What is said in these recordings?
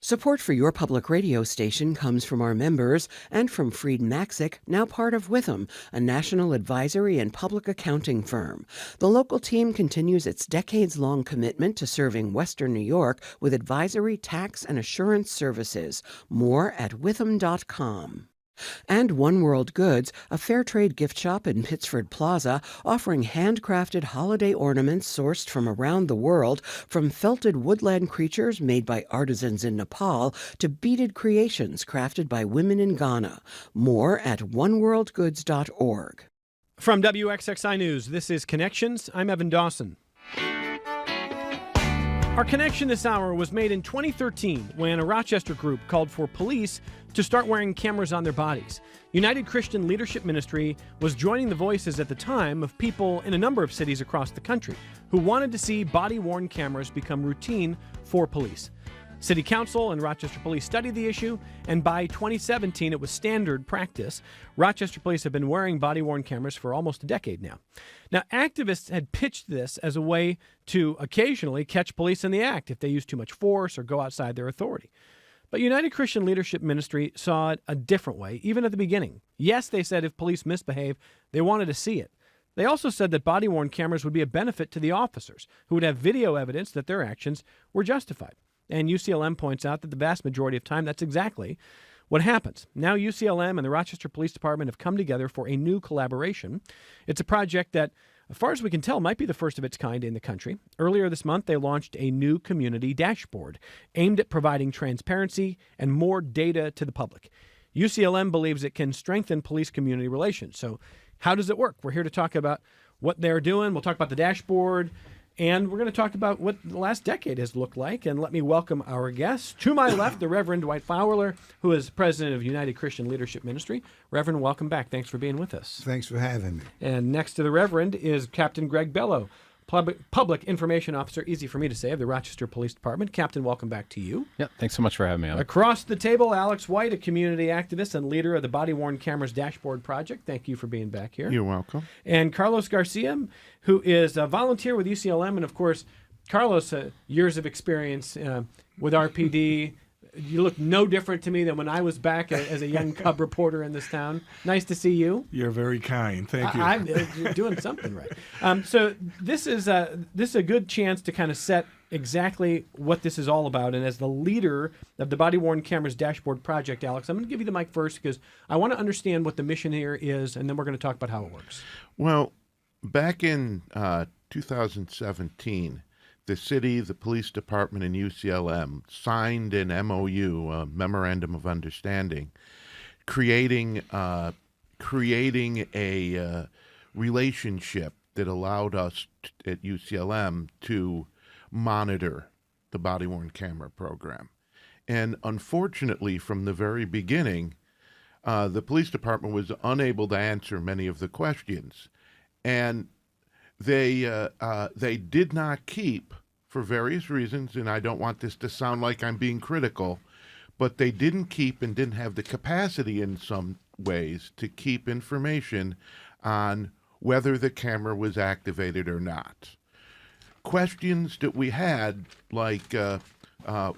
Support for your public radio station comes from our members and from Freed Maxick, now part of Witham, a national advisory and public accounting firm. The local team continues its decades-long commitment to serving Western New York with advisory, tax, and assurance services. More at witham.com. And One World Goods, a fair trade gift shop in Pittsford Plaza, offering handcrafted holiday ornaments sourced from around the world, from felted woodland creatures made by artisans in Nepal to beaded creations crafted by women in Ghana. More at oneworldgoods.org. From WXXI News, this is Connections. I'm Evan Dawson. Our connection this hour was made in 2013 when a Rochester group called for police to start wearing cameras on their bodies. United Christian Leadership Ministry was joining the voices at the time of people in a number of cities across the country who wanted to see body-worn cameras become routine for police. City Council and Rochester Police studied the issue, and by 2017 it was standard practice. Rochester Police have been wearing body-worn cameras for almost a decade now. Now, activists had pitched this as a way to occasionally catch police in the act if they use too much force or go outside their authority. But United Christian Leadership Ministry saw it a different way, even at the beginning. Yes, they said if police misbehave, they wanted to see it. They also said that body-worn cameras would be a benefit to the officers, who would have video evidence that their actions were justified. And UCLM points out that the vast majority of time, that's exactly what happens. Now UCLM and the Rochester Police Department have come together for a new collaboration. It's a project that, as far as we can tell, might be the first of its kind in the country. Earlier this month, they launched a new community dashboard aimed at providing transparency and more data to the public. UCLM believes it can strengthen police-community relations. So how does it work? We're here to talk about what they're doing. We'll talk about the dashboard. And we're going to talk about what the last decade has looked like. And let me welcome our guests. To my left, the Reverend Dwight Fowler, who is president of United Christian Leadership Ministry. Reverend, welcome back. Thanks for being with us. Thanks for having me. And next to the Reverend is Captain Greg Bello, Public Information Officer, easy for me to say, of the Rochester Police Department. Captain, welcome back to you. Yep, thanks so much for having me on. Across the table, Alex White, a community activist and leader of the Body-Worn Cameras Dashboard Project. Thank you for being back here. You're welcome. And Carlos Garcia, who is a volunteer with UCLM. And, of course, Carlos, years of experience with RPD. You look no different to me than when I was back as a young cub reporter in this town. Nice to see you. You're very kind. Thank you. You're doing something right. So this is a good chance to kind of set exactly what this is all about. And as the leader of the Body-Worn Cameras Dashboard Project, Alex, I'm going to give you the mic first because I want to understand what the mission here is, and then we're going to talk about how it works. Well, back in 2017, the city, the police department, and UCLM signed an MOU, a Memorandum of Understanding, creating a relationship that allowed us at UCLM to monitor the body-worn camera program. And unfortunately, from the very beginning, the police department was unable to answer many of the questions. And they did not keep, for various reasons, and I don't want this to sound like I'm being critical, but they didn't keep and didn't have the capacity in some ways to keep information on whether the camera was activated or not. Questions that we had, like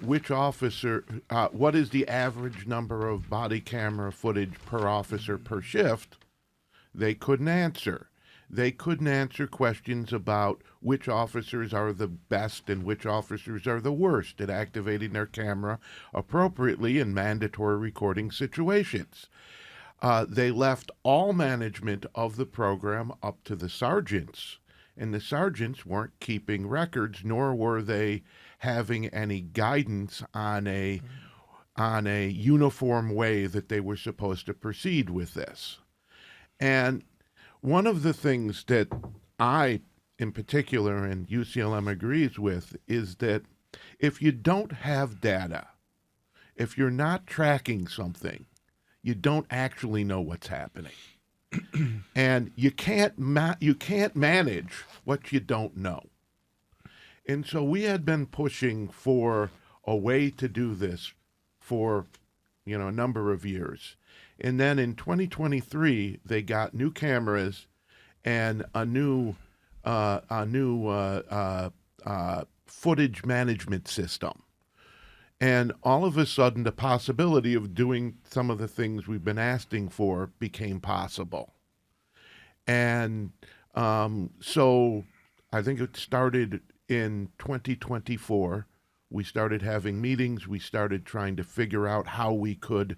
which officer, what is the average number of body camera footage per officer per shift, they couldn't answer. They couldn't answer questions about which officers are the best and which officers are the worst at activating their camera appropriately in mandatory recording situations. They left all management of the program up to the sergeants, and the sergeants weren't keeping records, nor were they having any guidance on a uniform way that they were supposed to proceed with this. And one of the things that I, in particular, and UCLM agrees with, is that if you don't have data, if you're not tracking something, you don't actually know what's happening. And you can't manage what you don't know. And so we had been pushing for a way to do this for, a number of years. And then in 2023, they got new cameras and a new footage management system. And all of a sudden, the possibility of doing some of the things we've been asking for became possible. And so I think it started in 2024. We started having meetings. We started trying to figure out how we could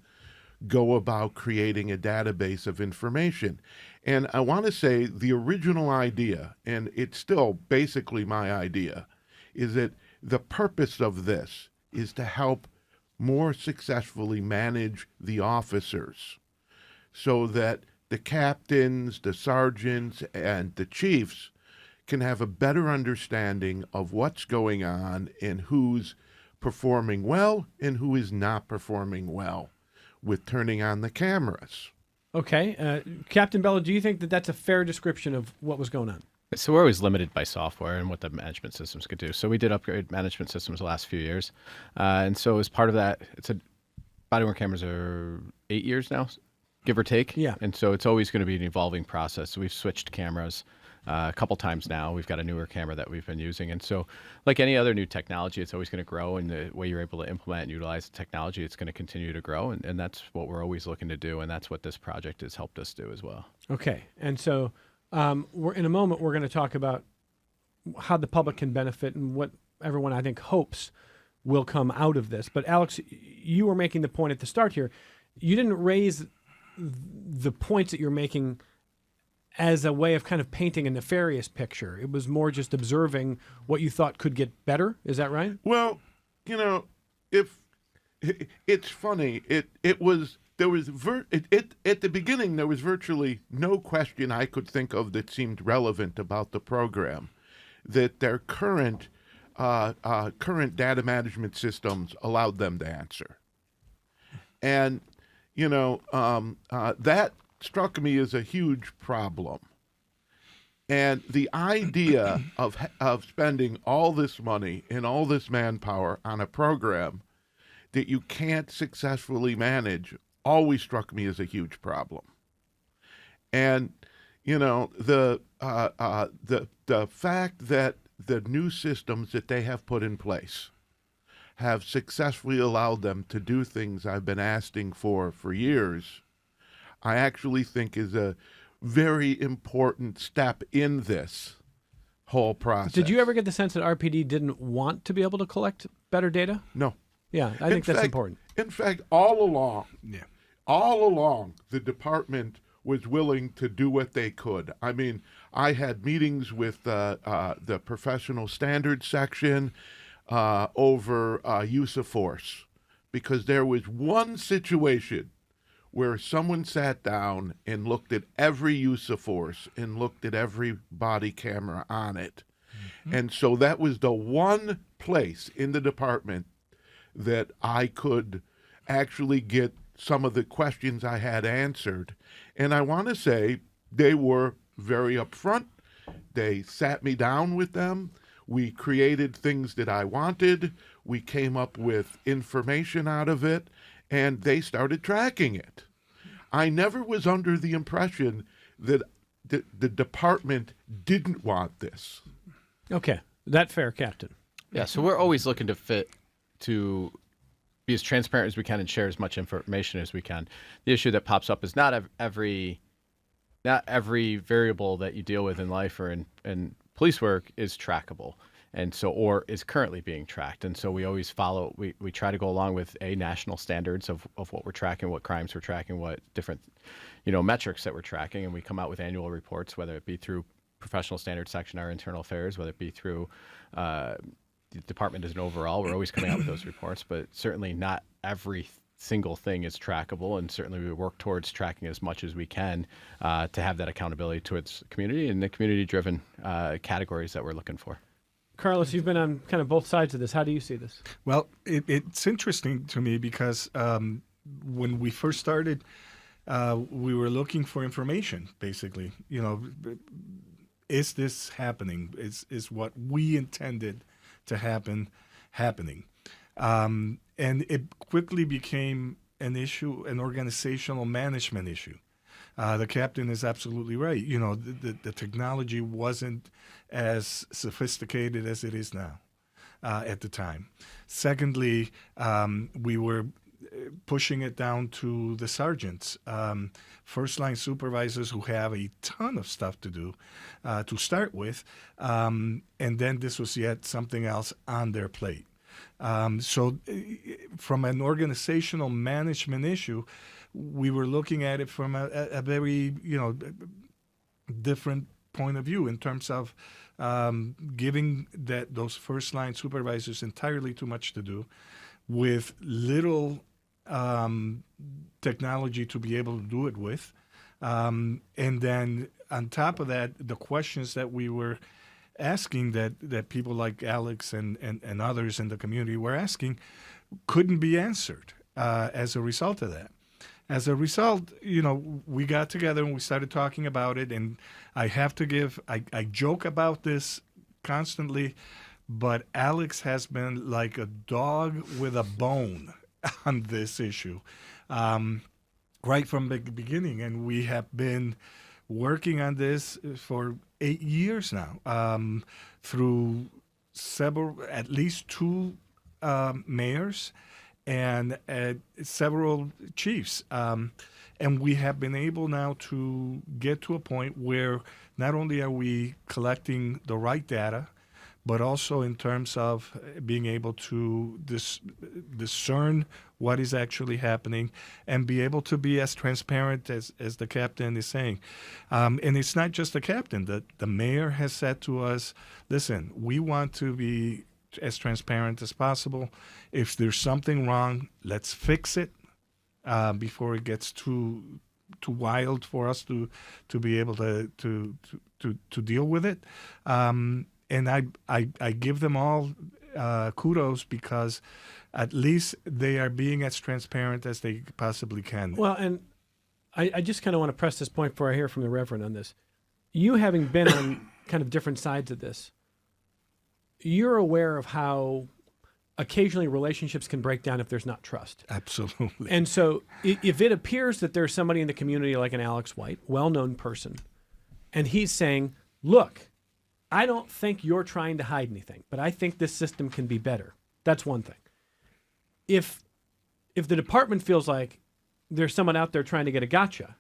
go about creating a database of information. And I want to say the original idea, and it's still basically my idea, is that the purpose of this is to help more successfully manage the officers so that the captains, the sergeants, and the chiefs can have a better understanding of what's going on and who's performing well and who is not performing well with turning on the cameras. Okay. Captain Bello, do you think that that's a fair description of what was going on? So we're always limited by software and what the management systems could do. So we did upgrade management systems the last few years. And so as part of that, body-worn cameras are 8 years now, give or take. Yeah. And so it's always going to be an evolving process. So we've switched cameras a couple times now. We've got a newer camera that we've been using. And so like any other new technology, it's always going to grow. And the way you're able to implement and utilize the technology, it's going to continue to grow. And that's what we're always looking to do. And that's what this project has helped us do as well. Okay. And so we're in a moment, we're going to talk about how the public can benefit and what everyone, I think, hopes will come out of this. But Alex, you were making the point at the start here. You didn't raise the points that you're making as a way of kind of painting a nefarious picture. It was more just observing what you thought could get better. Is that right? Well, if it's funny, at the beginning there was virtually no question I could think of that seemed relevant about the program that their current data management systems allowed them to answer, and that struck me as a huge problem. And the idea of spending all this money and all this manpower on a program that you can't successfully manage always struck me as a huge problem. And the fact that the new systems that they have put in place have successfully allowed them to do things I've been asking for years, I actually think is a very important step in this whole process. Did you ever get the sense that RPD didn't want to be able to collect better data? No. Yeah, I think that's important. In fact, all along, the department was willing to do what they could. I mean, I had meetings with the professional standards section over use of force, because there was one situation where someone sat down and looked at every use of force and looked at every body camera on it. Mm-hmm. And so that was the one place in the department that I could actually get some of the questions I had answered. And I want to say they were very upfront. They sat me down with them. We created things that I wanted. We came up with information out of it, and they started tracking it. I never was under the impression that the department didn't want this. Okay, that's fair, Captain. Yeah, so we're always looking to be as transparent as we can and share as much information as we can. The issue that pops up is not every variable that you deal with in life or in police work is trackable. And so, or is currently being tracked. And so we always we try to go along with national standards of what we're tracking, what crimes we're tracking, what different, metrics that we're tracking. And we come out with annual reports, whether it be through professional standards section, our internal affairs, whether it be through the department as an overall. We're always coming out with those reports, but certainly not every single thing is trackable. And certainly we work towards tracking as much as we can to have that accountability towards the community and the community-driven categories that we're looking for. Carlos, you've been on kind of both sides of this. How do you see this? Well, it's interesting to me because when we first started, we were looking for information, basically. Is this happening? Is what we intended to happen happening? And it quickly became an issue, an organizational management issue. The captain is absolutely right. The technology wasn't as sophisticated as it is now. at the time. Secondly, we were pushing it down to the sergeants, first-line supervisors who have a ton of stuff to do to start with, and then this was yet something else on their plate. So from an organizational management issue, we were looking at it from a very, different point of view in terms of giving those first-line supervisors entirely too much to do with little technology to be able to do it with. And then on top of that, the questions that we were asking that people like Alex and others in the community were asking couldn't be answered as a result of that. As a result, we got together and we started talking about it. And I have to I joke about this constantly, but Alex has been like a dog with a bone on this issue right from the beginning. And we have been working on this for 8 years now through at least 2 mayors and several chiefs. And we have been able now to get to a point where not only are we collecting the right data, but also in terms of being able to discern what is actually happening and be able to be as transparent as the captain is saying. And it's not just the captain. The mayor has said to us, listen, we want to be as transparent as possible. If there's something wrong, let's fix it before it gets too wild for us to be able to deal with it. And I give them all kudos because at least they are being as transparent as they possibly can. Well, and I just kind of want to press this point before I hear from the Reverend on this. You having been on kind of different sides of this, you're aware of how occasionally relationships can break down if there's not trust. Absolutely. And so if it appears that there's somebody in the community like an Alex White, well-known person, and he's saying, look, I don't think you're trying to hide anything, but I think this system can be better. That's one thing. If the department feels like there's someone out there trying to get a gotcha,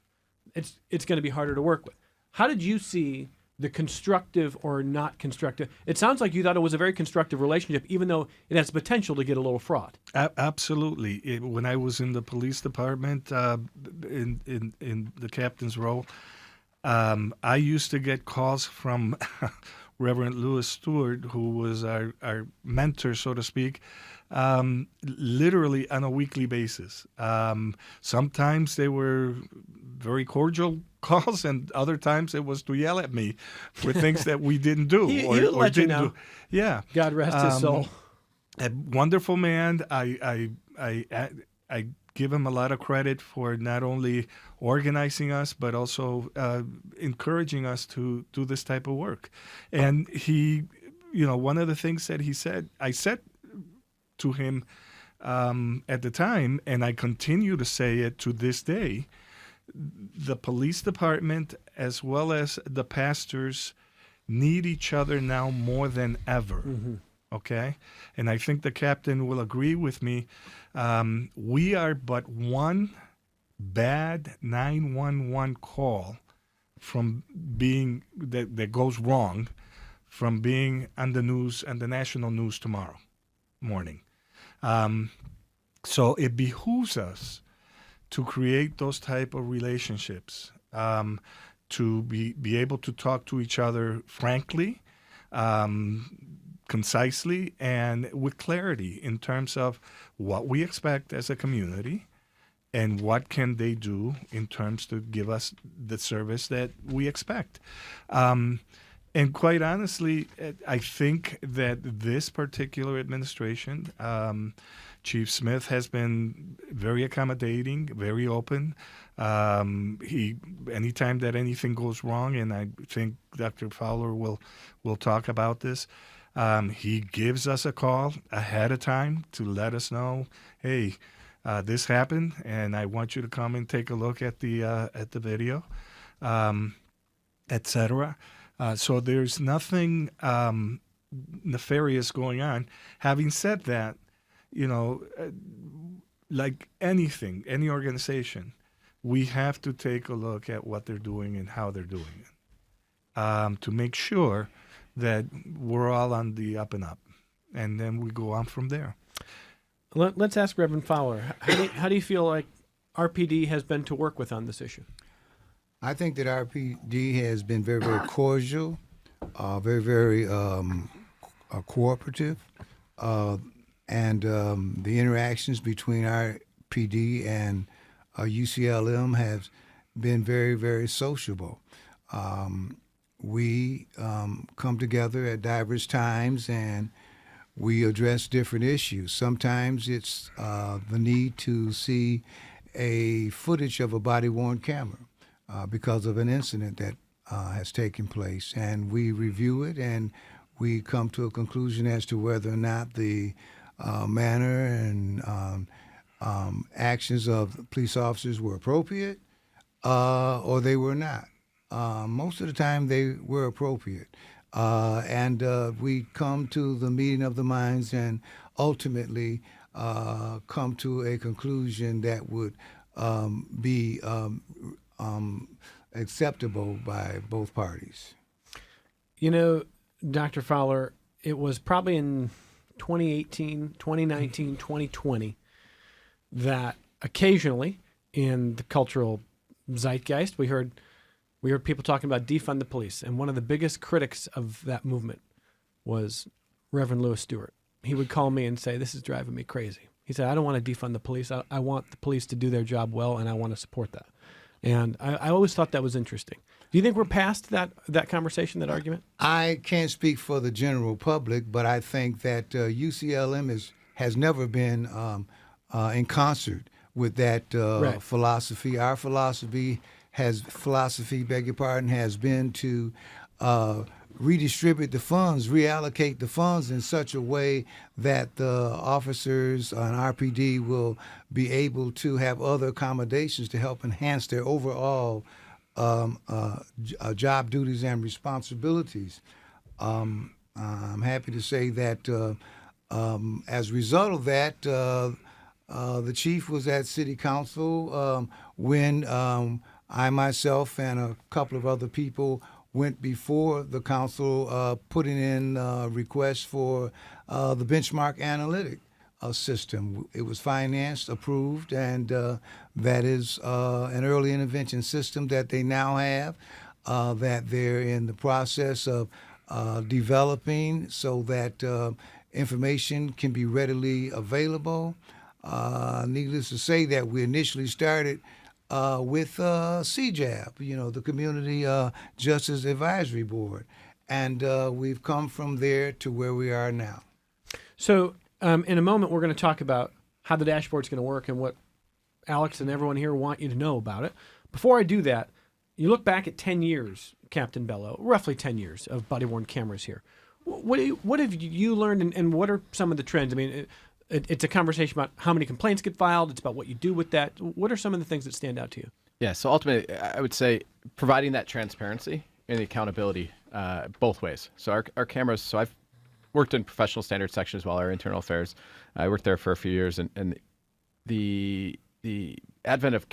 it's going to be harder to work with. How did you see the constructive or not constructive? It sounds like you thought it was a very constructive relationship, even though it has potential to get a little fraught. Absolutely. When I was in the police department, in the captain's role, I used to get calls from Reverend Lewis Stewart, who was our mentor, so to speak, literally on a weekly basis. Sometimes they were very cordial calls, and other times it was to yell at me for things that we didn't do He or let you didn't know. do. Yeah. God rest his soul. A wonderful man. I give him a lot of credit for not only organizing us, but also encouraging us to do this type of work. And he, one of the things that I said to him at the time, and I continue to say it to this day, the police department as well as the pastors need each other now more than ever. Mm-hmm. Okay? And I think the captain will agree with me. We are but one bad 911 call from being that goes wrong from being on the news and the national news tomorrow morning. So it behooves us to create those type of relationships, to be able to talk to each other frankly, concisely, and with clarity in terms of what we expect as a community and what can they do in terms to give us the service that we expect. And quite honestly, I think that this particular administration, Chief Smith has been very accommodating, very open. Anytime that anything goes wrong, and I think Dr. Fowler will talk about this, he gives us a call ahead of time to let us know, hey, this happened, and I want you to come and take a look at the video, etc. So there's nothing nefarious going on. Having said that, like anything, any organization, we have to take a look at what they're doing and how they're doing it, to make sure that we're all on the up and up, and then we go on from there. Let's ask Reverend Fowler. How do you feel like RPD has been to work with on this issue? I think that RPD has been very, very cordial, very, very cooperative, and the interactions between RPD and UCLM has been very, very sociable. We come together at diverse times and we address different issues. Sometimes it's the need to see a footage of a body-worn camera because of an incident that has taken place, and we review it and we come to a conclusion as to whether or not the manner and actions of police officers were appropriate or they were not. Most of the time they were appropriate. And we come to the meeting of the minds and ultimately come to a conclusion that would be acceptable by both parties. Dr. Fowler, it was probably in 2018, 2019, 2020 that occasionally in the cultural zeitgeist we heard people talking about defund the police, and one of the biggest critics of that movement was Reverend Lewis Stewart. He would call me and say, "This is driving me crazy." He said, "I don't want to defund the police. I want the police to do their job well, and I want to support that." And I always thought that was interesting. Do you think we're past that conversation, that argument? I can't speak for the general public, but I think that UCLM has never been in concert with that Right. philosophy. Our philosophy has been to redistribute the funds, reallocate the funds in such a way that the officers on RPD will be able to have other accommodations to help enhance their overall job duties and responsibilities. I'm happy to say that as a result of that, the chief was at City Council when I myself and a couple of other people went before the council putting in requests for the benchmark analytic system. It was financed, approved, and that is an early intervention system that they now have, that they're in the process of developing so that information can be readily available. Needless to say that we initially started with CJAB, the Community Justice Advisory Board. And we've come from there to where we are now. So in a moment, we're going to talk about how the dashboard's going to work and what Alex and everyone here want you to know about it. Before I do that, you look back at 10 years, Captain Bello, roughly 10 years of body-worn cameras here. What have you learned, and what are some of the trends? I mean, it's a conversation about how many complaints get filed. It's about what you do with that. What are some of the things that stand out to you? Yeah, so ultimately, I would say providing that transparency and the accountability both ways. So our cameras, so I've worked in professional standards section as well, our internal affairs. I worked there for a few years, and the advent of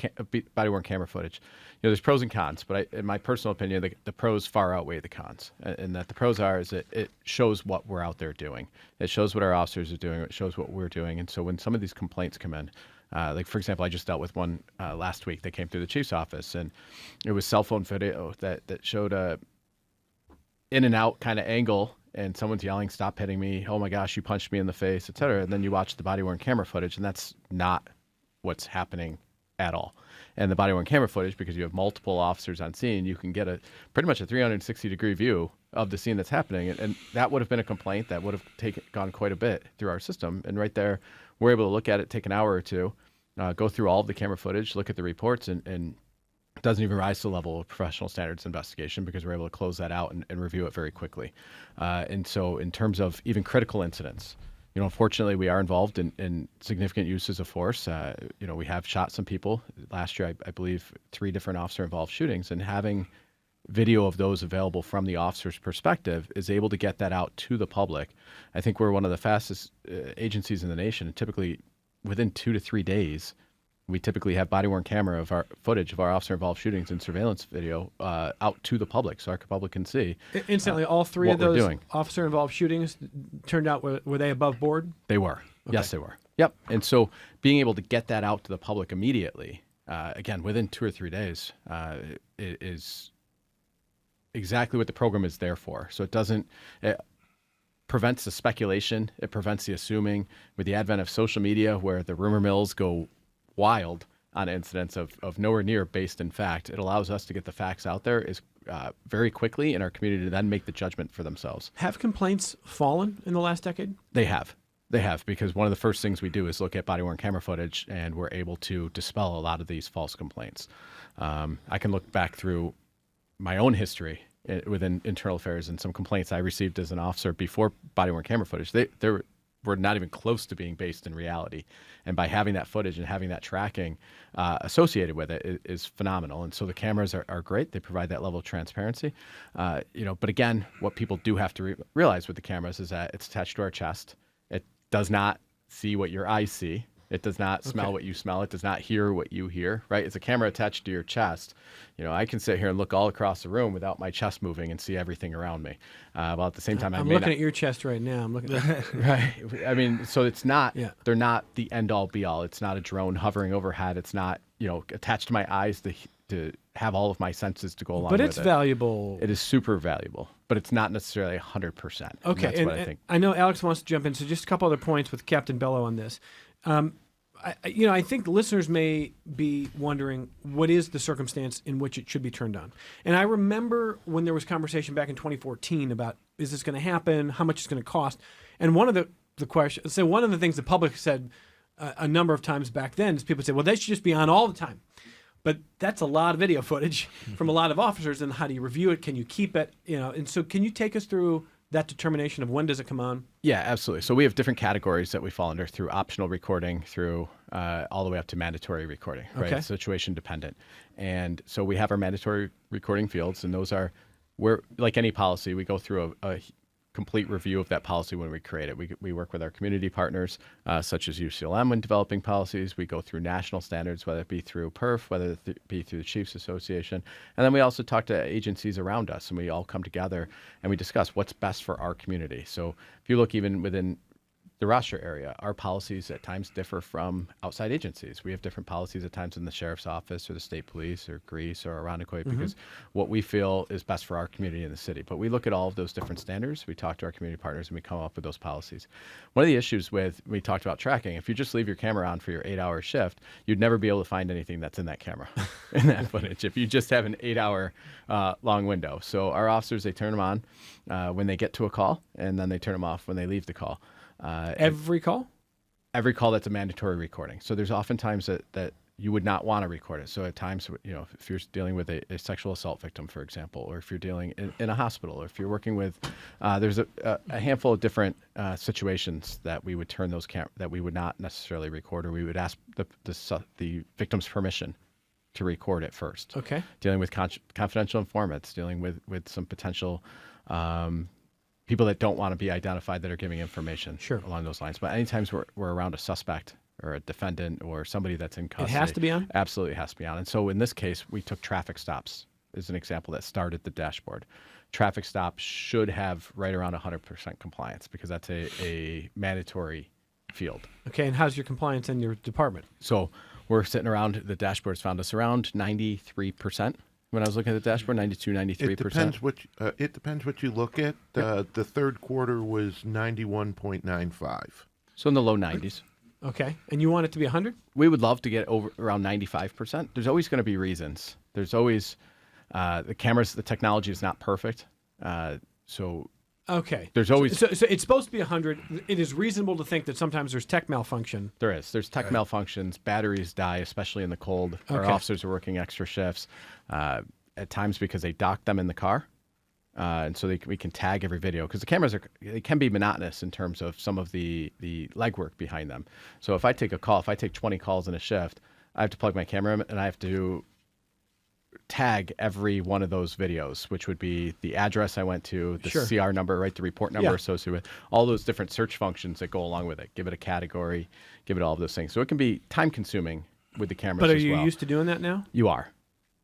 body-worn camera footage, there's pros and cons, but in my personal opinion, the pros far outweigh the cons. And that the pros is that it shows what we're out there doing. It shows what our officers are doing. It shows what we're doing. And so when some of these complaints come in, like, for example, I just dealt with one last week that came through the chief's office, and it was cell phone video that showed a in and out kind of angle, and someone's yelling, "Stop hitting me. Oh my gosh, you punched me in the face," et cetera. And then you watch the body-worn camera footage, and that's not what's happening at all. And the body-worn camera footage, because you have multiple officers on scene, you can get pretty much a 360-degree view of the scene that's happening. And that would have been a complaint that would have gone quite a bit through our system. And right there, we're able to look at it, take an hour or two, go through all of the camera footage, look at the reports, and it doesn't even rise to the level of professional standards investigation because we're able to close that out and review it very quickly. And so in terms of even critical incidents, unfortunately, we are involved in significant uses of force. We have shot some people. Last year, I believe 3 different officer-involved shootings, and having video of those available from the officer's perspective is able to get that out to the public. I think we're one of the fastest agencies in the nation. Typically, within 2 to 3 days, we typically have body-worn camera of our footage of our officer-involved shootings and surveillance video out to the public, so our public can see. Instantly, all three of what we're those doing. officer-involved shootings turned out, were they above board? They were. Yes, they were. Yep. And so being able to get that out to the public immediately, again, within 2 or 3 days, is exactly what the program is there for. So it prevents the speculation. It prevents the assuming. With the advent of social media, where the rumor mills go wild on incidents of nowhere near based in fact, it allows us to get the facts out there very quickly in our community to then make the judgment for themselves. Have complaints fallen in the last decade? They have, because one of the first things we do is look at body-worn camera footage, and we're able to dispel a lot of these false complaints. I can look back through my own history within internal affairs and some complaints I received as an officer before body-worn camera footage. They were not even close to being based in reality. And by having that footage and having that tracking associated with it is phenomenal. And so the cameras are great. They provide that level of transparency. But again, what people do have to realize with the cameras is that it's attached to our chest. It does not see what your eyes see. It does not smell what you smell. It does not hear what you hear, right? It's a camera attached to your chest. I can sit here and look all across the room without my chest moving and see everything around me. While at the same time, I'm looking at your chest right now. I'm looking at right. I mean, so it's not, they're not the end all be all. It's not a drone hovering overhead. It's not, attached to my eyes to have all of my senses to go along with it. But it's valuable. It is super valuable, but it's not necessarily 100%. Okay. And that's what I think. I know Alex wants to jump in, so just a couple other points with Captain Bello on this. I think listeners may be wondering what is the circumstance in which it should be turned on. And I remember when there was conversation back in 2014 about, is this going to happen? How much it's going to cost? And one of the questions, so one of the things the public said a number of times back then is people said, well, that should just be on all the time. But that's a lot of video footage from a lot of officers, and how do you review it? Can you keep it? And so can you take us through that determination of when does it come on? Yeah, absolutely. So we have different categories that we fall under, through optional recording, through all the way up to mandatory recording, right? Okay. Situation dependent. And so we have our mandatory recording fields, and those are where, like any policy, we go through a complete review of that policy when we create it. We work with our community partners, such as UCLM, when developing policies. We go through national standards, whether it be through PERF, whether it be through the Chiefs Association. And then we also talk to agencies around us, and we all come together and we discuss what's best for our community. So if you look even within the Rochester area, our policies at times differ from outside agencies. We have different policies at times in the sheriff's office or the state police or Greece or Irondequoit, because what we feel is best for our community in the city. But we look at all of those different standards. We talk to our community partners, and we come up with those policies. One of the issues we talked about tracking, if you just leave your camera on for your 8-hour shift, you'd never be able to find anything that's in that camera, in that footage, if you just have an 8-hour long window. So our officers, they turn them on when they get to a call, and then they turn them off when they leave the call. Every call? Every call that's a mandatory recording. So there's oftentimes that you would not want to record it. So at times, if you're dealing with a sexual assault victim, for example, or if you're dealing in a hospital, or if you're working with, there's a handful of different situations that we would turn those that we would not necessarily record, or we would ask the victim's permission to record it first. Okay. Dealing with confidential informants, dealing with some potential people that don't want to be identified that are giving information along those lines. But anytime we're around a suspect or a defendant or somebody that's in custody. It has to be on? Absolutely, it has to be on. And so in this case, we took traffic stops as an example that started the dashboard. Traffic stops should have right around 100% compliance, because that's a mandatory field. Okay, and how's your compliance in your department? So we're sitting around, the dashboard's found us around 93%. When I was looking at the dashboard, 92, 93%. It depends what you look at. The third quarter was 91.95. So in the low 90s. Okay, and you want it to be 100? We would love to get over around 95%. There's always going to be reasons. There's always the cameras, the technology is not perfect. So okay, there's always so it's supposed to be 100. It is reasonable to think that sometimes there's tech malfunction. There's tech malfunctions. Batteries die, especially in the cold. Our officers are working extra shifts at times because they dock them in the car. And so we can tag every video, because the cameras they can be monotonous in terms of some of the legwork behind them. So if I take 20 calls in a shift, I have to plug my camera in, and I have to tag every one of those videos, which would be the address I went to, the CR number, right, the report number associated with all those different search functions that go along with it. Give it a category, give it all of those things. So it can be time consuming with the cameras as well. But are you used to doing that now? You are.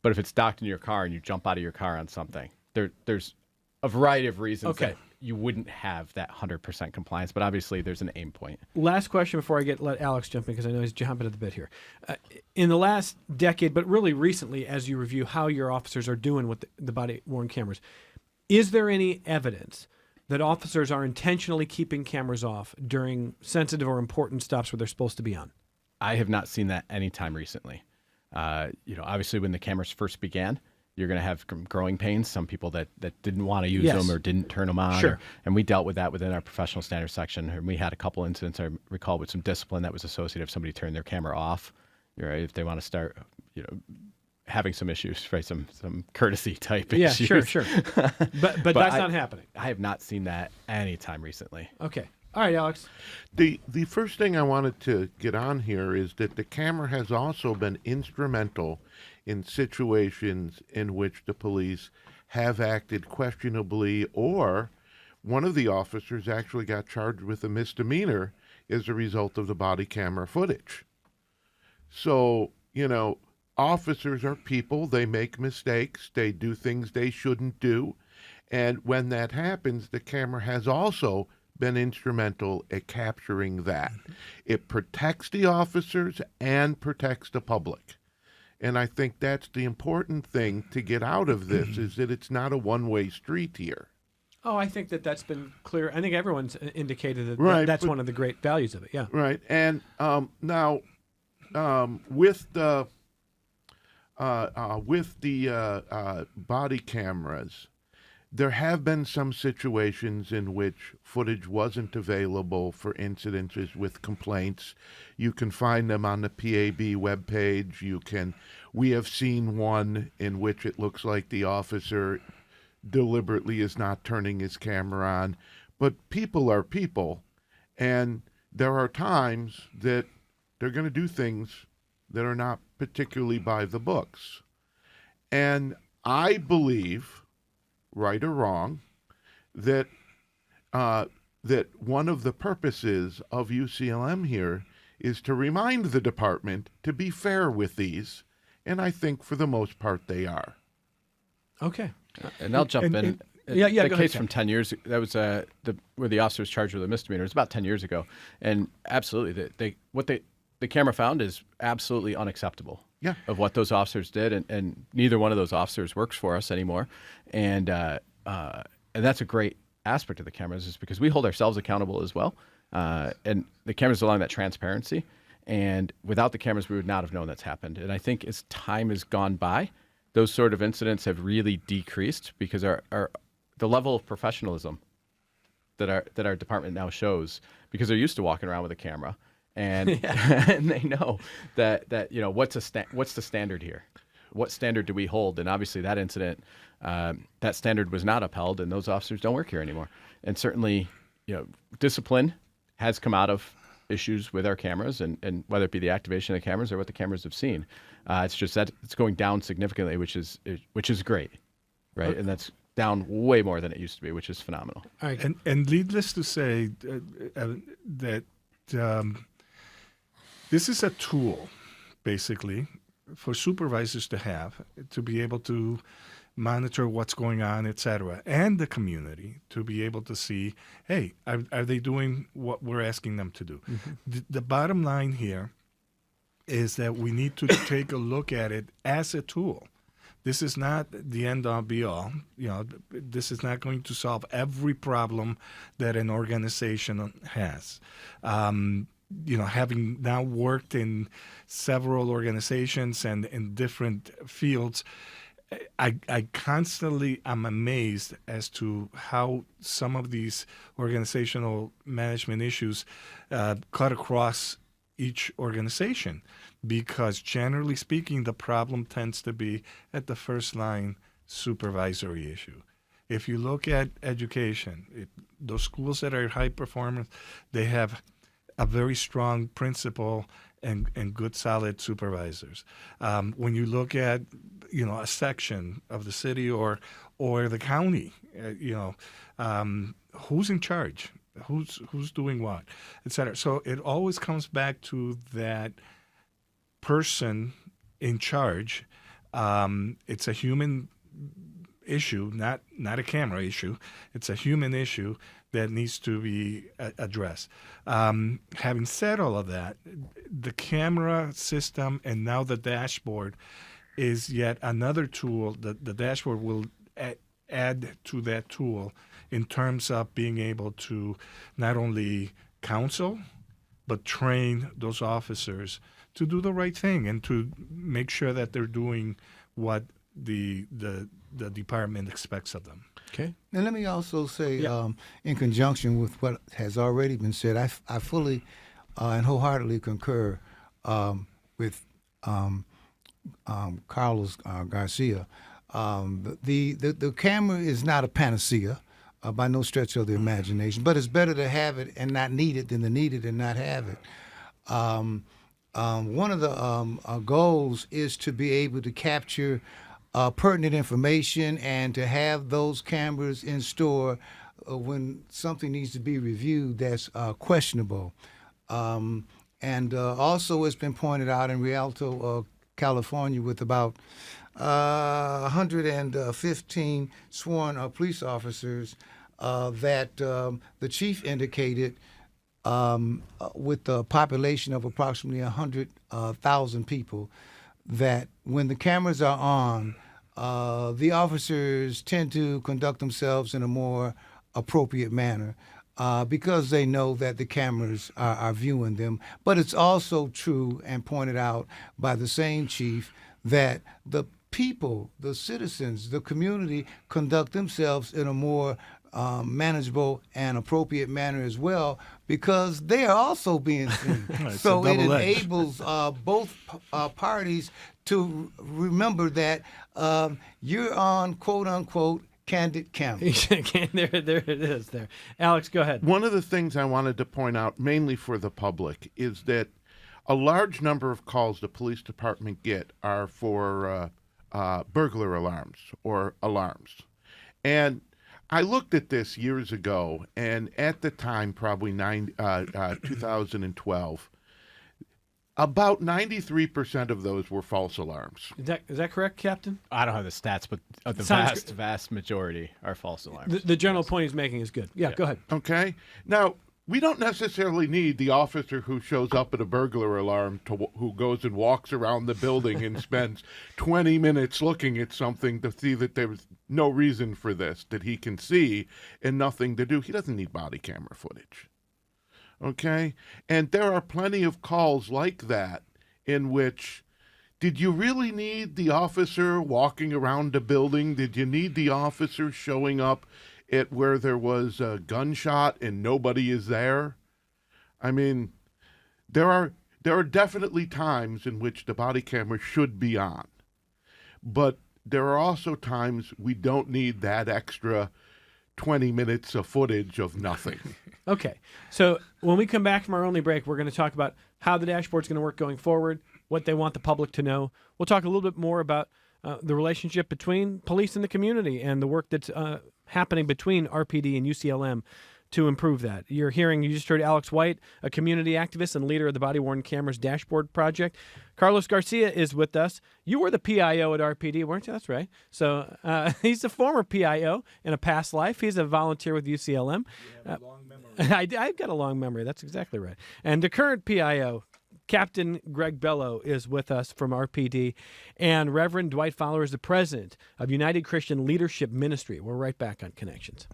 But if it's docked in your car and you jump out of your car on something, there's a variety of reasons that you wouldn't have that 100% compliance, but obviously there's an aim point. Last question before I let Alex jump in, because I know he's jumping at the bit here. In the last decade, but really recently, as you review how your officers are doing with the body-worn cameras, is there any evidence that officers are intentionally keeping cameras off during sensitive or important stops where they're supposed to be on? I have not seen that any time recently. Obviously when the cameras first began, you're going to have growing pains. Some people that didn't want to use them or didn't turn them on. Sure. And we dealt with that within our professional standards section. And we had a couple incidents, I recall, with some discipline that was associated if somebody turned their camera off, right, if they want to start, having some issues, right, some courtesy type issues. Yeah, sure. But that's not happening. I have not seen that any time recently. Okay. All right, Alex. The first thing I wanted to get on here is that the camera has also been instrumental in situations in which the police have acted questionably, or one of the officers actually got charged with a misdemeanor as a result of the body camera footage. So, officers are people. They make mistakes. They do things they shouldn't do. And when that happens, the camera has also been instrumental at capturing that. It protects the officers and protects the public. And I think that's the important thing to get out of this, is that it's not a one-way street here. Oh, I think that's been clear. I think everyone's indicated that that's one of the great values of it, yeah. Right. And now with the body cameras, there have been some situations in which footage wasn't available for incidences with complaints. You can find them on the PAB webpage. We have seen one in which it looks like the officer deliberately is not turning his camera on. But people are people, and there are times that they're going to do things that are not particularly by the books. And I believe, right or wrong, that one of the purposes of UCLM here is to remind the department to be fair with these, and I think for the most part they are. Okay. And I'll jump in. Yeah, The go case ahead, from 10 years, that was where the officer was charged with a misdemeanor. It was about 10 years ago. And absolutely, the camera found is absolutely unacceptable. Yeah. Of what those officers did, and neither one of those officers works for us anymore, and that's a great aspect of the cameras, is because we hold ourselves accountable as well, and the cameras allow that transparency, and without the cameras we would not have known that's happened. And I think as time has gone by, those sort of incidents have really decreased because the level of professionalism that our department now shows, because they're used to walking around with a camera. And and they know that what's the standard here? What standard do we hold? And obviously that incident, that standard was not upheld, and those officers don't work here anymore. And certainly, discipline has come out of issues with our cameras, and whether it be the activation of the cameras or what the cameras have seen, it's just that it's going down significantly, which is great, right? Okay. And that's down way more than it used to be, which is phenomenal. All right. And needless to say that. This is a tool, basically, for supervisors to be able to monitor what's going on, et cetera, and the community to be able to see, hey, are they doing what we're asking them to do? Mm-hmm. The bottom line here is that we need to take a look at it as a tool. This is not the end-all, be-all. This is not going to solve every problem that an organization has. Having now worked in several organizations and in different fields, I constantly am amazed as to how some of these organizational management issues cut across each organization, because generally speaking, the problem tends to be at the first line supervisory issue. If you look at education, those schools that are high performance, they have a very strong principal and good solid supervisors. When you look at a section of the city or the county. Who's in charge? Who's doing what, et cetera. So it always comes back to that person in charge. It's a human issue, not a camera issue. It's a human issue that needs to be addressed. Having said all of that, the camera system and now the dashboard is yet another tool. The dashboard will add to that tool in terms of being able to not only counsel, but train those officers to do the right thing and to make sure that they're doing what the department expects of them. Okay. And let me also say, in conjunction with what has already been said, I fully and wholeheartedly concur with Carlos Garcia. The camera is not a panacea by no stretch of the imagination, but it's better to have it and not need it than to need it and not have it. One of the goals is to be able to capture pertinent information and to have those cameras in store when something needs to be reviewed that's questionable. And also, it's been pointed out in Rialto, California, with about 115 sworn police officers, that the chief indicated with a population of approximately 100,000 people, that when the cameras are on, the officers tend to conduct themselves in a more appropriate manner because they know that the cameras are viewing them. But it's also true and pointed out by the same chief that the people, the citizens, the community conduct themselves in a more manageable and appropriate manner as well, because they are also being seen. So it enables both parties to remember that you're on quote unquote candid camera. there it is there. Alex, go ahead. One of the things I wanted to point out, mainly for the public, is that a large number of calls the police department get are for burglar alarms or alarms. And I looked at this years ago, and at the time, probably 2012, about 93% of those were false alarms. Is that correct, Captain? I don't have the stats, but the vast majority are false alarms. The general point he's making is good. Yeah, go ahead. Okay. Now, we don't necessarily need the officer who shows up at a burglar alarm who goes and walks around the building and spends 20 minutes looking at something to see that there's no reason for this, that he can see and nothing to do. He doesn't need body camera footage. Okay? And there are plenty of calls like that in which, did you really need the officer walking around a building? Did you need the officer showing up at where there was a gunshot and nobody is there? I mean, there are definitely times in which the body camera should be on, but there are also times we don't need that extra 20 minutes of footage of nothing. Okay, so when we come back from our only break, we're going to talk about how the dashboard's going to work going forward, what they want the public to know. We'll talk a little bit more about the relationship between police and the community and the work that's happening between RPD and UCLM to improve that. You just heard Alex White, a community activist and leader of the Body-Worn Cameras Dashboard Project. Carlos Garcia is with us. You were the PIO at RPD, weren't you? That's right. So he's a former PIO in a past life. He's a volunteer with UCLM. You have a long memory. I've got a long memory. That's exactly right. And the current PIO, Captain Greg Bello, is with us from RPD, and Reverend Dwight Fowler is the president of United Christian Leadership Ministry. We're right back on Connections.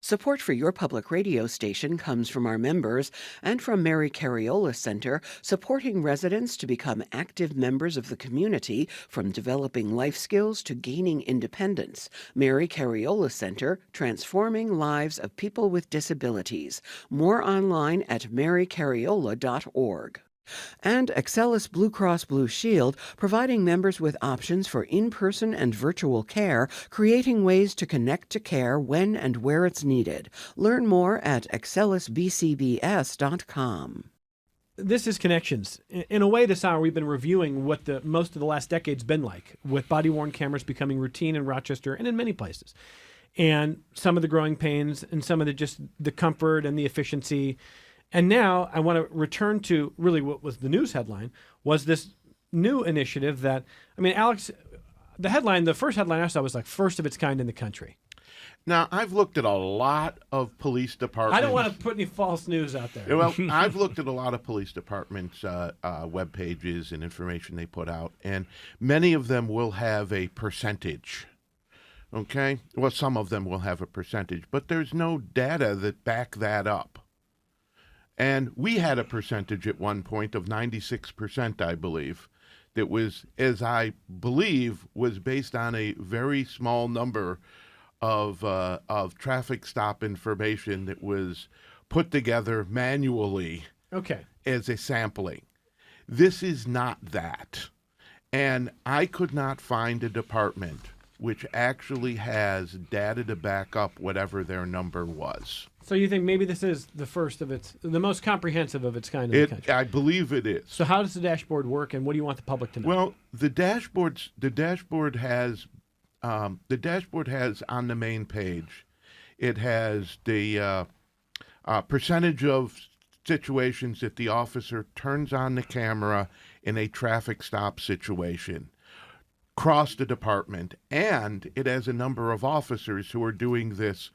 Support for your public radio station comes from our members and from Mary Cariola Center, supporting residents to become active members of the community, from developing life skills to gaining independence. Mary Cariola Center, transforming lives of people with disabilities. More online at marycariola.org. And Excelis Blue Cross Blue Shield, providing members with options for in-person and virtual care, creating ways to connect to care when and where it's needed. Learn more at excelisbcbs.com. this is Connections. In a way, this hour we've been reviewing what the most of the last decade's been like, with body-worn cameras becoming routine in Rochester and in many places, and some of the growing pains and some of the comfort and the efficiency. And now I want to return to really what was the news headline, was this new initiative that, I mean, Alex, the first headline I saw was like first of its kind in the country. Now, I've looked at a lot of police departments. I don't want to put any false news out there. Well, I've looked at a lot of police departments' web pages and information they put out, and many of them will have a percentage. Okay? Well, some of them will have a percentage, but there's no data that back that up. And we had a percentage at one point of 96%, I believe, that was, as I believe, was based on a very small number of traffic stop information that was put together manually as a sampling. This is not that. And I could not find a department which actually has data to back up whatever their number was. So you think maybe this is the most comprehensive of its kind in the country? I believe it is. So how does the dashboard work, and what do you want the public to know? Well, the dashboard has on the main page, it has the percentage of situations that the officer turns on the camera in a traffic stop situation across the department, and it has a number of officers who are doing this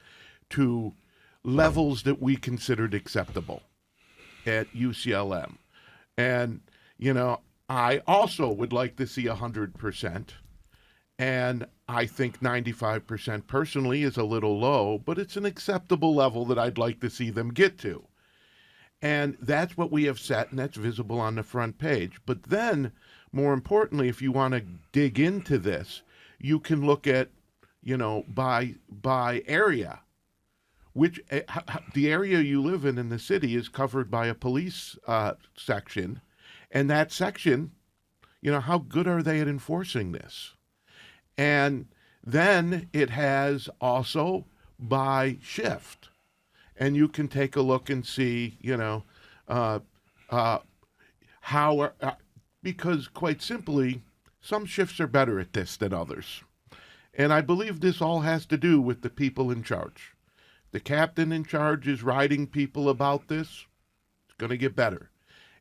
to levels that we considered acceptable at UCLM. And, I also would like to see 100%. And I think 95% personally is a little low, but it's an acceptable level that I'd like to see them get to. And that's what we have set, and that's visible on the front page. But then, more importantly, if you want to dig into this, you can look at, by area. Which the area you live in the city is covered by a police section, and that section, how good are they at enforcing this? And then it has also by shift, and you can take a look and see, how, because quite simply, some shifts are better at this than others. And I believe this all has to do with the people in charge. The captain in charge is writing people about this. It's going to get better.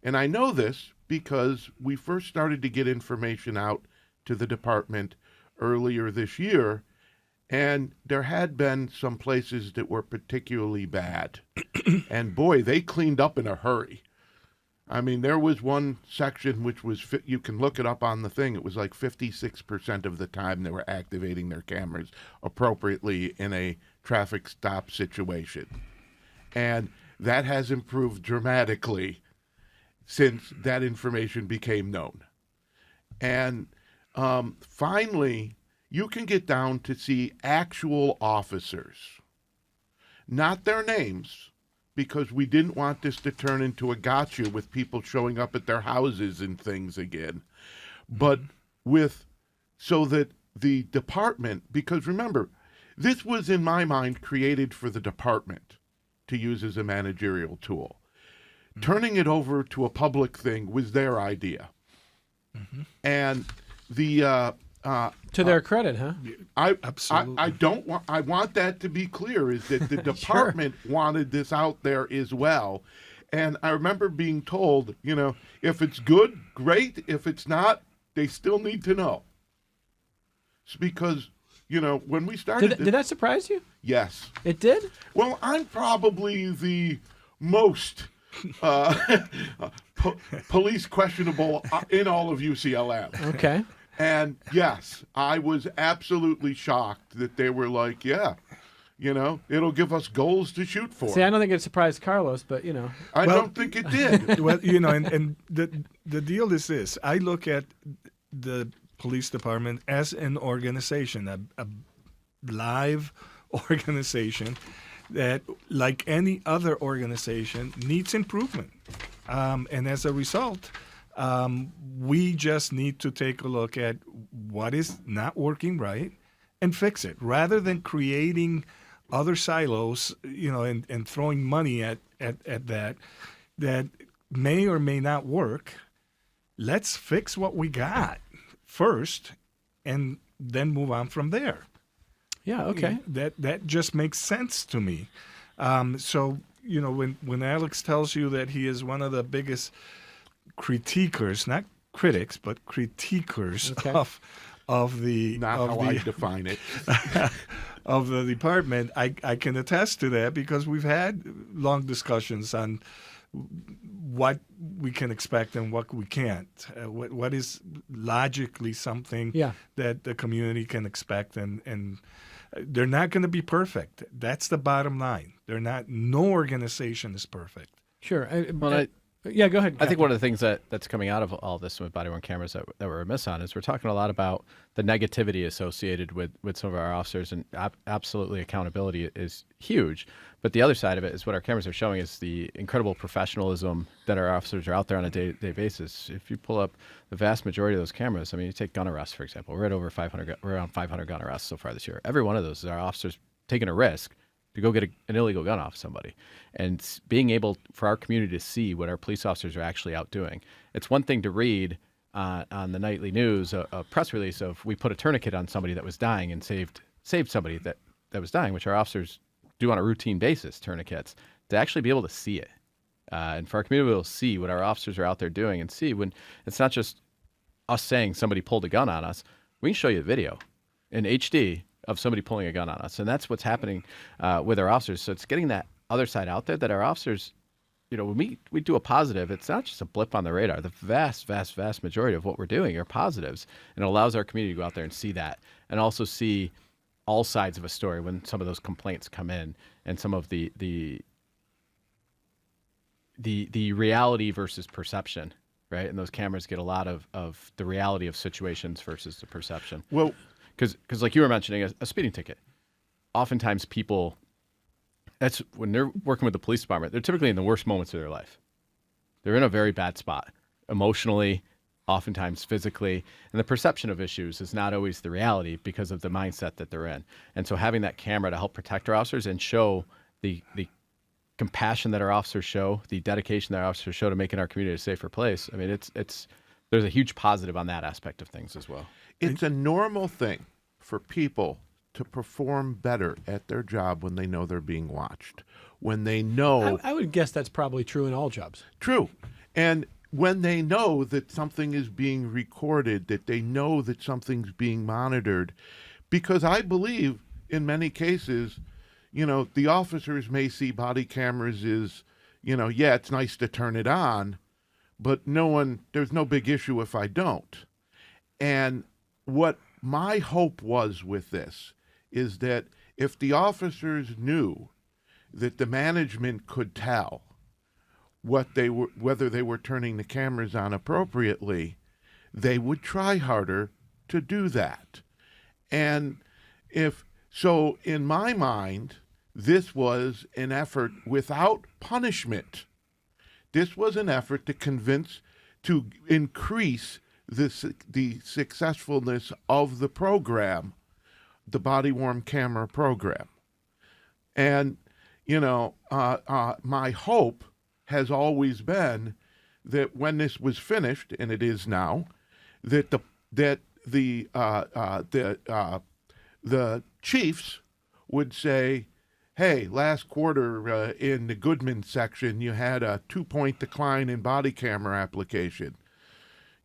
And I know this because we first started to get information out to the department earlier this year, and there had been some places that were particularly bad. And boy, they cleaned up in a hurry. I mean, there was one section which was, you can look it up on the thing, it was like 56% of the time they were activating their cameras appropriately in a traffic stop situation. And that has improved dramatically since that information became known. And finally, you can get down to see actual officers, not their names, because we didn't want this to turn into a gotcha with people showing up at their houses and things again. But so that the department, because remember, this was in my mind created for the department to use as a managerial tool. Mm-hmm. Turning it over to a public thing was their idea. Mm-hmm. And the to their credit, huh? Absolutely. I want that to be clear, is that the department wanted this out there as well. And I remember being told, if it's good, great. If it's not, they still need to know. It's because, when we started... Did that surprise you? Yes. It did? Well, I'm probably the most police questionable in all of UCLM. Okay. And yes, I was absolutely shocked that they were like, it'll give us goals to shoot for. See, I don't think it surprised Carlos, but, I don't think it did. Well, and the deal is this. I look at the police department as an organization, a live organization that, like any other organization, needs improvement. And as a result... we just need to take a look at what is not working right and fix it, rather than creating other silos, and throwing money at that may or may not work. Let's fix what we got first and then move on from there. Yeah, okay. That just makes sense to me. So, when Alex tells you that he is one of the biggest critiquers, not critics, but critiquers of the Not of how the I define it. of the department, I can attest to that because we've had long discussions on what we can expect and what we can't. What is logically something that the community can expect, and they're not going to be perfect. That's the bottom line. They're not. No organization is perfect. Sure. Yeah, go ahead. I think one of the things that's coming out of all this with body-worn cameras that we're remiss on is we're talking a lot about the negativity associated with some of our officers, and absolutely accountability is huge. But the other side of it is what our cameras are showing is the incredible professionalism that our officers are out there on a day-to-day basis. If you pull up the vast majority of those cameras, I mean, you take gun arrests, for example. We're at over 500. We're around 500 gun arrests so far this year. Every one of those is our officers taking a risk to go get an illegal gun off somebody, and being able for our community to see what our police officers are actually out doing. It's one thing to read on the nightly news a press release of we put a tourniquet on somebody that was dying and saved somebody that was dying, which our officers do on a routine basis, tourniquets, to actually be able to see it. And for our community to be able to see what our officers are out there doing and see when it's not just us saying somebody pulled a gun on us, we can show you a video in HD of somebody pulling a gun on us. And that's what's happening with our officers. So it's getting that other side out there that our officers, when we do a positive, it's not just a blip on the radar. The vast, vast, vast majority of what we're doing are positives. And it allows our community to go out there and see that and also see all sides of a story when some of those complaints come in and some of the reality versus perception, right? And those cameras get a lot of the reality of situations versus the perception. Well, because like you were mentioning, a speeding ticket, oftentimes people, that's when they're working with the police department, they're typically in the worst moments of their life. They're in a very bad spot, emotionally, oftentimes physically, and the perception of issues is not always the reality because of the mindset that they're in. And so having that camera to help protect our officers and show the compassion that our officers show, the dedication that our officers show to making our community a safer place, I mean, it's there's a huge positive on that aspect of things as well. It's a normal thing for people to perform better at their job when they know they're being watched, when they know. I would guess that's probably true in all jobs. True. And when they know that something is being recorded, that they know that something's being monitored, because I believe in many cases, the officers may see body cameras as, it's nice to turn it on, but there's no big issue if I don't. And what my hope was with this is that if the officers knew that the management could tell whether they were turning the cameras on appropriately, they would try harder to do that. And so in my mind, this was an effort without punishment. This was an effort to increase the successfulness of the program, the body-worn camera program. And, my hope has always been that when this was finished, and it is now, that the chiefs would say, hey, last quarter in the Goodman section, you had a 2-point decline in body camera application.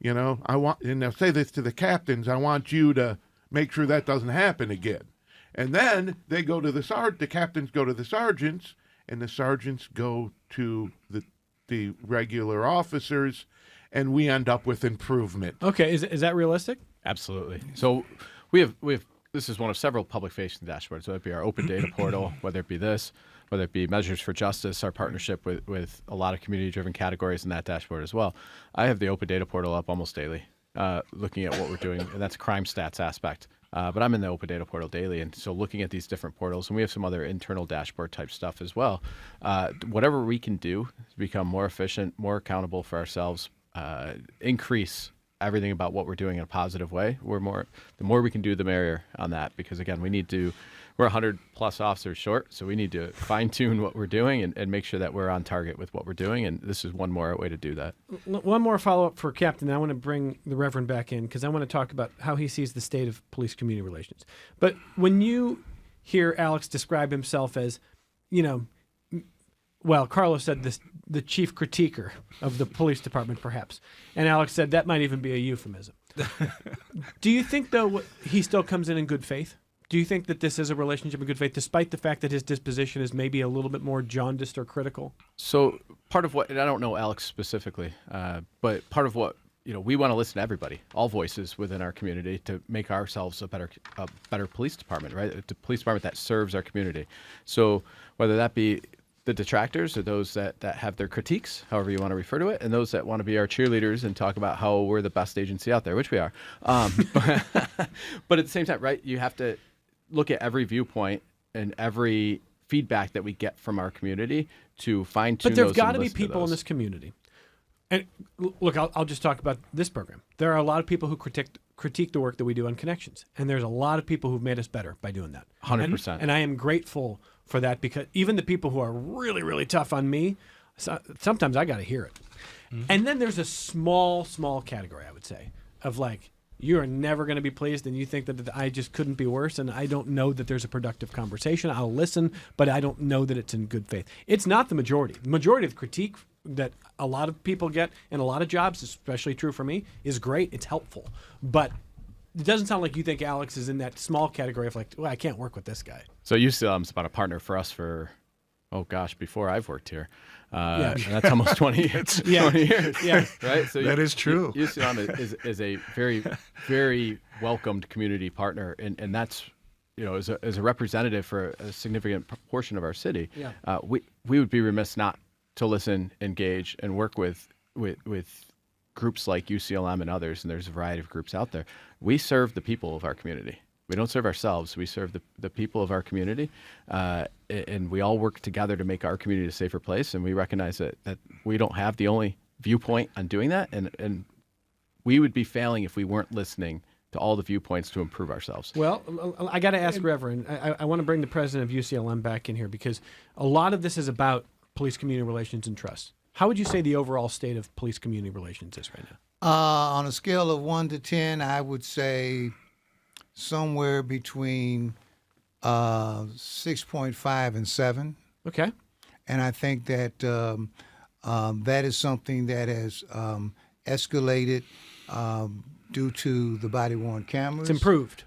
And they'll say this to the captains, I want you to make sure that doesn't happen again. And then they go to the captains go to the sergeants, and the sergeants go to the regular officers, and we end up with improvement. Okay, is that realistic? Absolutely. So we have this is one of several public-facing dashboards, whether it be our open data portal, whether it be this, whether it be Measures for Justice, our partnership with a lot of community-driven categories in that dashboard as well. I have the open data portal up almost daily, looking at what we're doing, and that's crime stats aspect. But I'm in the open data portal daily, and so looking at these different portals, and we have some other internal dashboard type stuff as well. Whatever we can do to become more efficient, more accountable for ourselves, increase everything about what we're doing in a positive way. The more we can do, the merrier on that, because again, we need to we're 100 plus officers short, so we need to fine tune what we're doing and make sure that we're on target with what we're doing. And this is one more way to do that. One more follow up for Captain. I want to bring the Reverend back in because I want to talk about how he sees the state of police community relations. But when you hear Alex describe himself as, well, Carlos said this, the chief critiquer of the police department, perhaps. And Alex said that might even be a euphemism. Do you think, though, he still comes in good faith? Do you think that this is a relationship in good faith, despite the fact that his disposition is maybe a little bit more jaundiced or critical? So part of what, and I don't know Alex specifically, but part of what, we want to listen to everybody, all voices within our community to make ourselves a better police department, right? A police department that serves our community. So whether that be the detractors or those that have their critiques, however you want to refer to it, and those that want to be our cheerleaders and talk about how we're the best agency out there, which we are. But at the same time, right, you have to look at every viewpoint and every feedback that we get from our community to fine-tune those. But there've got to be people in this community. And look, I'll just talk about this program. There are a lot of people who critique the work that we do on Connections, and there's a lot of people who've made us better by doing that. 100%. And I am grateful for that, because even the people who are really, really tough on me, sometimes I got to hear it. Mm-hmm. And then there's a small category, I would say, of like, you are never going to be pleased and you think that I just couldn't be worse, and I don't know that there's a productive conversation. I'll listen, but I don't know that it's in good faith. It's not the majority. The majority of the critique that a lot of people get in a lot of jobs, especially true for me, is great. It's helpful. But it doesn't sound like you think Alex is in that small category of like, well, I can't work with this guy. So UCLM's about a partner for us for, before I've worked here. And that's almost 20 years. 20 years. Yeah. Right? So that is true. UCLM is a very, very welcomed community partner. And that's, as a representative for a significant portion of our city, we would be remiss not to listen, engage, and work with groups like UCLM and others, and there's a variety of groups out there. We serve the people of our community. We don't serve ourselves. We serve the people of our community, and we all work together to make our community a safer place, and we recognize that we don't have the only viewpoint on doing that, and we would be failing if we weren't listening to all the viewpoints to improve ourselves. Well, I got to ask Reverend, I want to bring the president of UCLM back in here, because a lot of this is about police community relations and trust. How would you say the overall state of police community relations is right now? On a scale of 1 to 10, I would say somewhere between 6.5 and 7. Okay. And I think that that is something that has escalated due to the body-worn cameras. It's improved.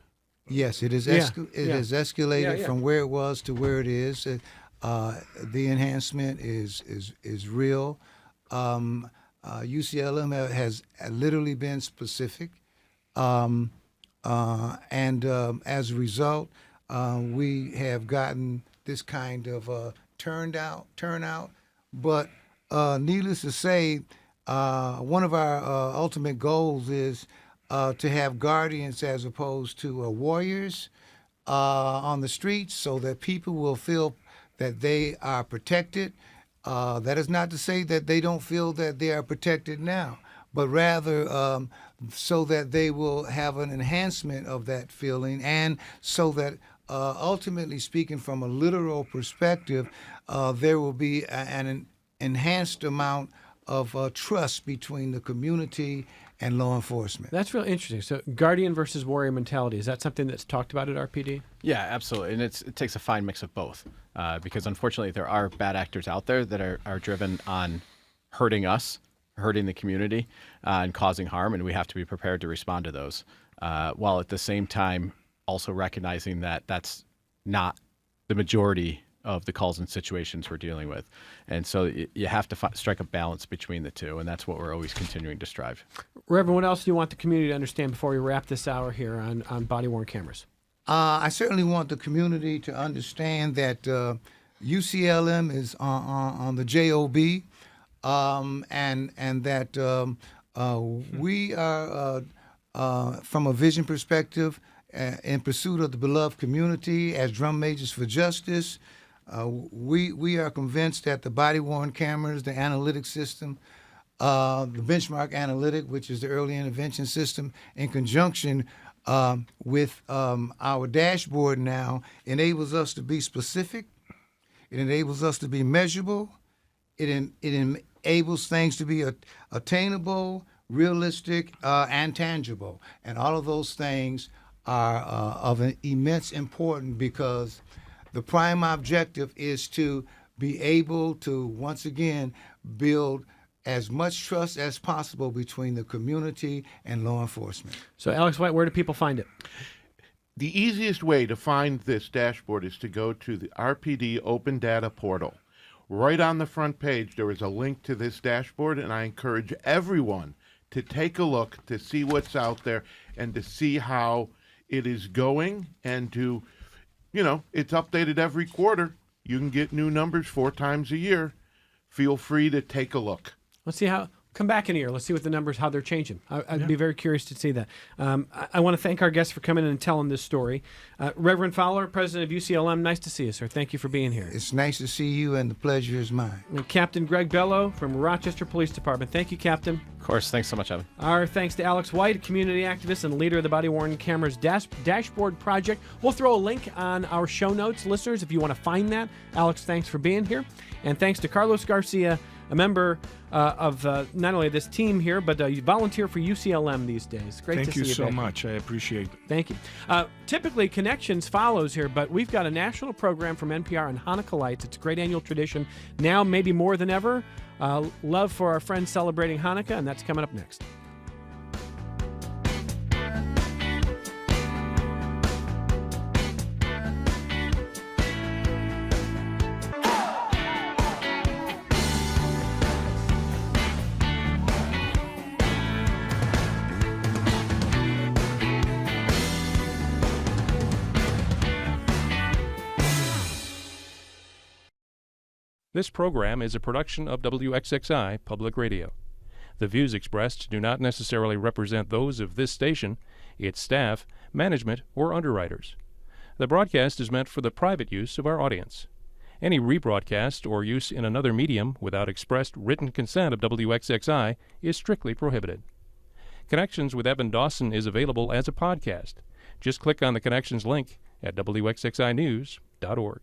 Yes, it has has escalated from where it was to where it is. The enhancement is real. UCLM has literally been specific, and as a result, we have gotten this kind of turnout. But needless to say, one of our ultimate goals is to have guardians as opposed to warriors on the streets, so that people will feel that they are protected. That is not to say that they don't feel that they are protected now, but rather so that they will have an enhancement of that feeling, and so that ultimately speaking from a literal perspective, there will be an enhanced amount of trust between the community and law enforcement. That's really interesting. So guardian versus warrior mentality, is that something that's talked about at RPD? Yeah, absolutely. And it takes a fine mix of both, because unfortunately there are bad actors out there that are driven on hurting us, hurting the community, and causing harm, and we have to be prepared to respond to those, while at the same time also recognizing that that's not the majority of the calls and situations we're dealing with. And so you have to strike a balance between the two, and that's what we're always continuing to strive. Reverend, what else do you want the community to understand before we wrap this hour here on body-worn cameras? I certainly want the community to understand that UCLM is on the JOB, and that we are, from a vision perspective, in pursuit of the beloved community as drum majors for justice. We are convinced that the body-worn cameras, the analytic system, the benchmark analytic, which is the early intervention system, in conjunction with our dashboard now, enables us to be specific. It enables us to be measurable. It enables things to be attainable, realistic, and tangible. And all of those things are of an immense importance, because the prime objective is to be able to, once again, build as much trust as possible between the community and law enforcement. So, Alex White, where do people find it? The easiest way to find this dashboard is to go to the RPD Open Data Portal. Right on the front page, there is a link to this dashboard, and I encourage everyone to take a look, to see what's out there, and to see how it is going, and to, it's updated every quarter. You can get new numbers 4 times a year. Feel free to take a look. Let's see come back in here. Let's see what the numbers, how they're changing. I'd be very curious to see that. I want to thank our guests for coming in and telling this story. Reverend Fowler, president of UCLM, nice to see you, sir. Thank you for being here. It's nice to see you, and the pleasure is mine. And Captain Greg Bello from Rochester Police Department. Thank you, Captain. Of course. Thanks so much, Evan. Our thanks to Alex White, community activist and leader of the Body-Worn Cameras Dashboard Project. We'll throw a link on our show notes, listeners, if you want to find that. Alex, thanks for being here. And thanks to Carlos Garcia, a member of not only this team here, but you volunteer for UCLM these days. Great to see you. Thank you so back. much. I appreciate it. Thank you. Typically, Connections follows here, but we've got a national program from NPR on Hanukkah lights. It's a great annual tradition. Now, maybe more than ever, love for our friends celebrating Hanukkah, and that's coming up next. This program is a production of WXXI Public Radio. The views expressed do not necessarily represent those of this station, its staff, management, or underwriters. The broadcast is meant for the private use of our audience. Any rebroadcast or use in another medium without expressed written consent of WXXI is strictly prohibited. Connections with Evan Dawson is available as a podcast. Just click on the Connections link at WXXInews.org.